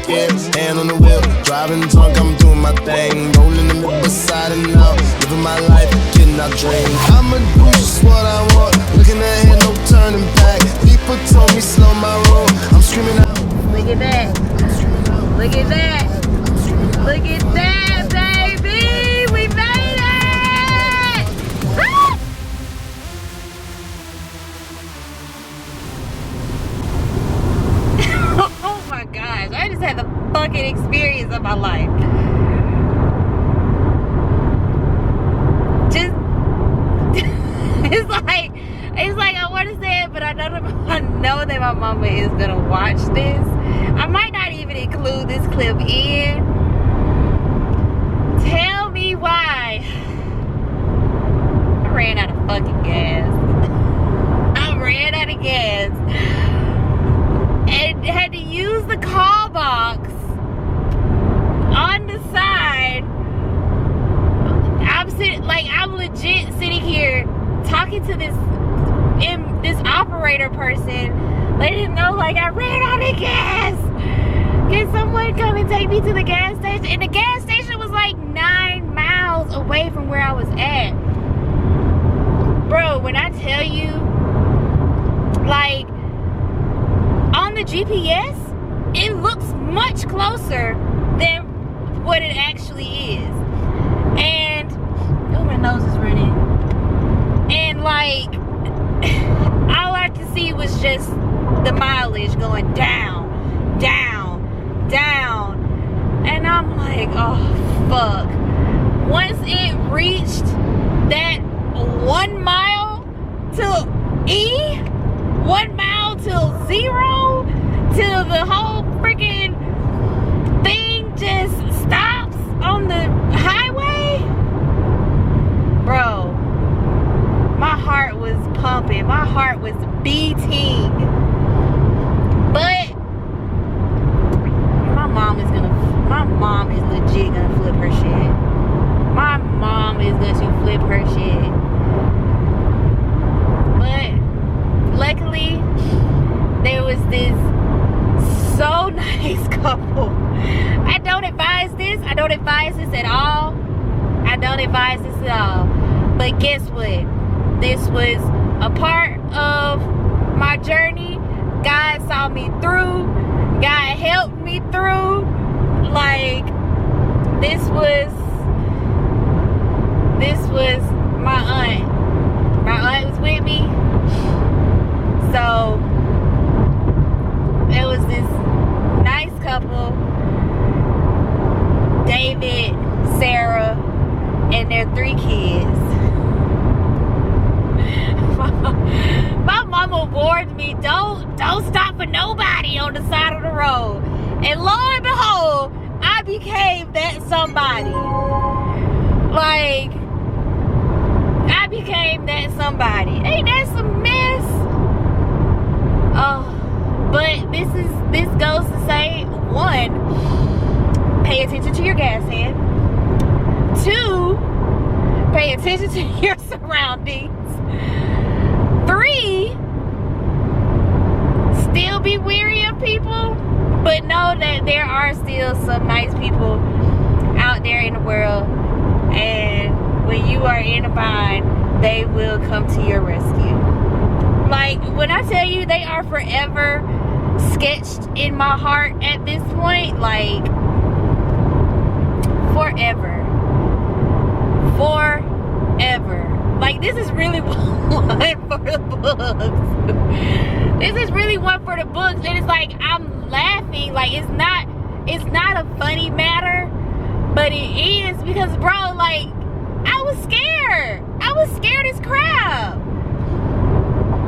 care. Hand on the wheel, driving drunk, I'm doing my thing. Rolling in the beside and out, living my life, getting our dream. I'ma do just what I want, looking ahead, no turning back. People told me slow my roll, I'm screaming out. Look at that. Look at that. Look at that, baby. We made it. Ah! Oh my gosh. I just had the fucking experience of my life. Just it's like I want to say it, but I know that my mama is gonna watch this. I might not even include this clip in. Tell me why I ran out of fucking gas. I ran out of gas and had to use the call box on the side. I'm legit sitting here talking to this operator person, letting him know like I ran out of gas. Can someone come and take me to the gas station? And the gas station was like 9 miles away from where I was at. Bro, when I tell you, like, on the GPS, it looks much closer than what it actually is. And, oh, my nose is running. And, like, all I could see was just the mileage going down, down, down. And I'm like, oh, fuck. Once it reached that 1 mile till E, 1 mile till 0, till the whole freaking thing just stops on the highway, bro, my heart was pumping, my heart was beating. But my mom is legit gonna flip her shit. My mom is going to flip her shit. But luckily, there was this so nice couple. I don't advise this. I don't advise this at all. I don't advise this at all. But guess what? This was a part of my journey. God saw me through. God helped me through. Like, this was my aunt. My aunt was with me. So it was this nice couple, David, Sarah, and their 3 kids. My mama warned me, don't stop for nobody on the side of the road. And lo and behold, I became that somebody. Like, I became that somebody. Ain't that some mess? Oh, but this goes to say, 1, pay attention to your gas hand. 2, pay attention to your surroundings. 3, still be wary of people, but know that there are still some nice people out there in the world, and when you are in a bind, they will come to your rescue. Like, when I tell you they are forever sketched in my heart at this point, like, forever. Like, this is really one for the books. This is really one for the books. And it's like, I'm laughing. Like, it's not a funny matter, but it is, because, bro, like, I was scared. I was scared as crap.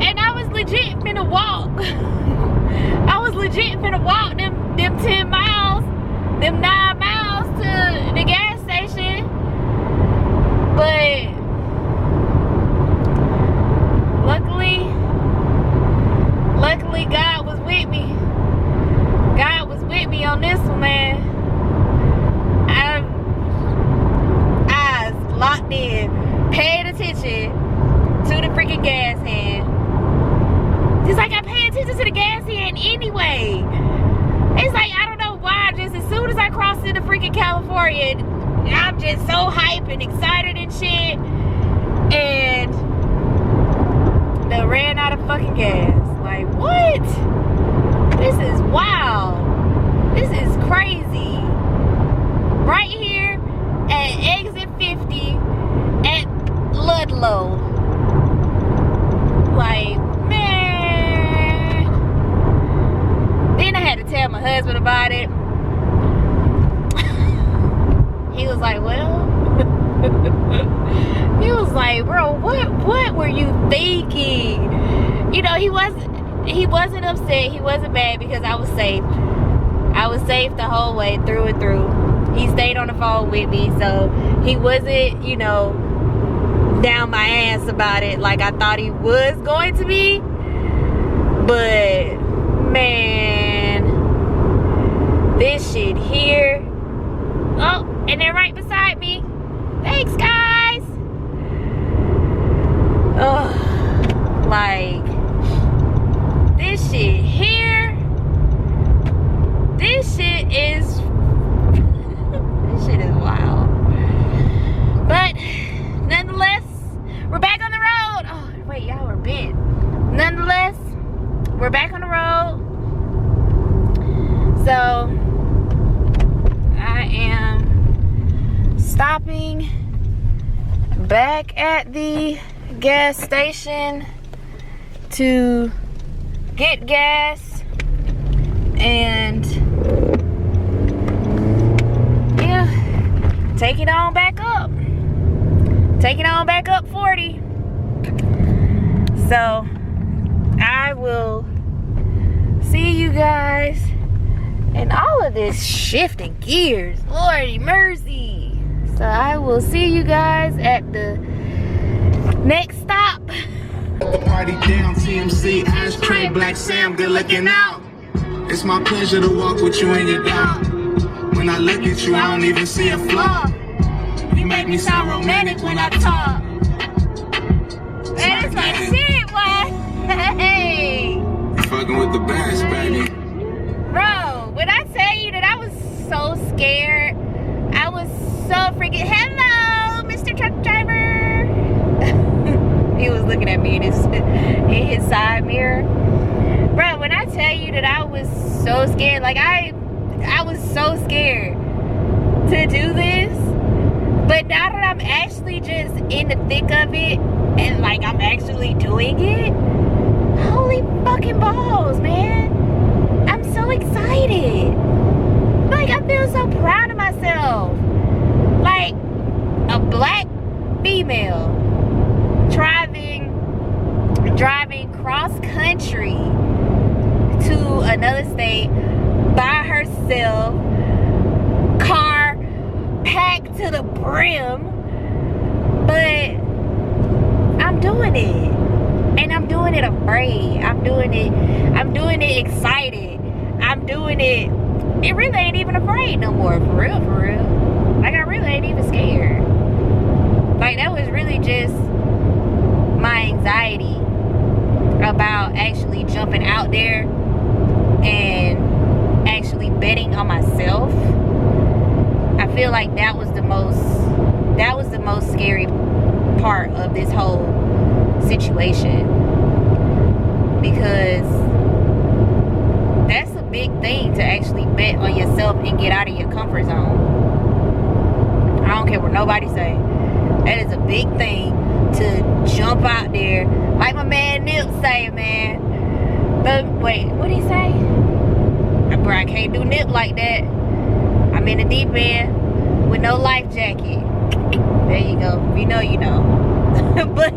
And I was legit finna walk. I was legit finna walk them 10 miles, them 9 miles to the gas station. But luckily God was with me. God was with me on this one, man. Eyes locked in, paying attention to the freaking gas hand. Just like I pay attention to the gas hand anyway. It's like, I don't know why, I just so hype and excited and shit. And they ran out of fucking gas. Like, what? This is wild. This is crazy. Right here at exit 50 at Ludlow. Like, man. Then I had to tell my husband about it. He was like, well. He was like, bro, what were you thinking? You know, he wasn't upset. He wasn't mad because I was safe. I was safe the whole way through and through. He stayed on the phone with me, so he wasn't, you know, down my ass about it like I thought he was going to be. But man, this shit here. Oh, and they're right beside me. Thanks, guys. Oh, like this shit here. This shit is this shit is wild. But nonetheless, we're back on the road. Oh wait, y'all were bent. Nonetheless, we're back on the road. So I am stopping back at the gas station to get gas and yeah, take it on back up. Take it on back up 40. So I will see you guys. And all of this shifting gears, Lordy mercy. So I will see you guys at the next stop. The party down, TMC, ashtray, Black Sam, good looking out. It's my pleasure to walk with you in your doubt. When I look at you, I don't even see a flaw. You make me sound romantic when I talk. Man, it's my shit, boy. Hey. Fucking with the best, baby. Bro, when I tell you that I was so scared, I was so freaking, hello, Mr. Truck Driver. He was looking at me in his side mirror. Bro, when I tell you that I was so scared, like I was so scared to do this. But now that I'm actually just in the thick of it and like I'm actually doing it, holy fucking balls, man. I'm so excited. Like, I feel so proud of myself. Like, a black female driving cross country to another state by herself, car packed to the brim. But I'm doing it. And I'm doing it afraid. I'm doing it excited. I'm doing it. It really ain't even afraid no more. For real, for real. Like, I really ain't even scared. Like, that was really just my anxiety about actually jumping out there and actually betting on myself. I feel like that was the most scary part of this whole situation, because that's a big thing to actually bet on yourself and get out of your comfort zone. I don't care what nobody say. That is a big thing to jump out there, like my man Nip say, man. Wait, what did he say? Bro, I can't do Nip like that. I'm in the deep end with no life jacket. There you go. If you know, you know. But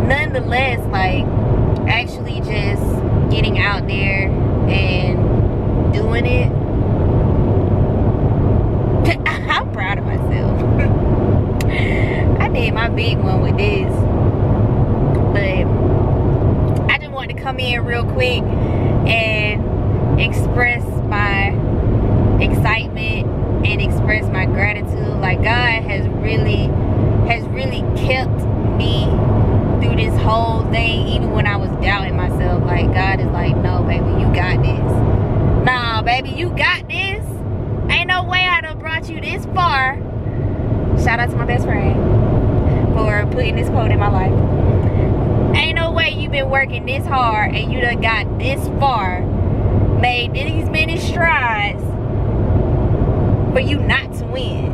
nonetheless, like, actually just getting out there and doing it, I'm proud of myself. I did my big one with this, but I just wanted to come in real quick and express my excitement and express my gratitude. Like, God has really kept me through this whole thing, even when I was doubting myself. Like, God is like, no, baby, you got this. Nah, baby, you got this. Ain't no way I done brought you this far shout out to my best friend for putting this quote in my life. Ain't no way you been working this hard and you done got this far, made these many strides for you not to win.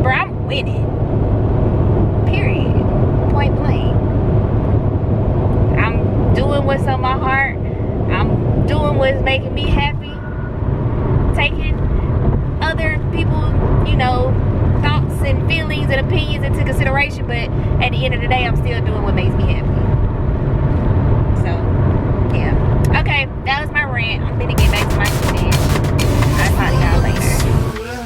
Bro, I'm winning. Period. Point blank. I'm doing what's on my heart. I'm doing what's making me happy. Taking other people's, thoughts and feelings and opinions into consideration, but at the end of the day, I'm still doing what makes me happy. So, yeah. Okay, that was my rant. I'm gonna get back to my shit. I'll talk to y'all later.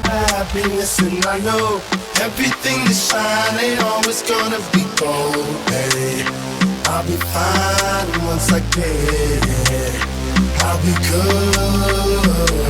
Happiness, and I know everything that shine ain't always gonna be gold, hey. I'll be fine once I get it. I'll be good.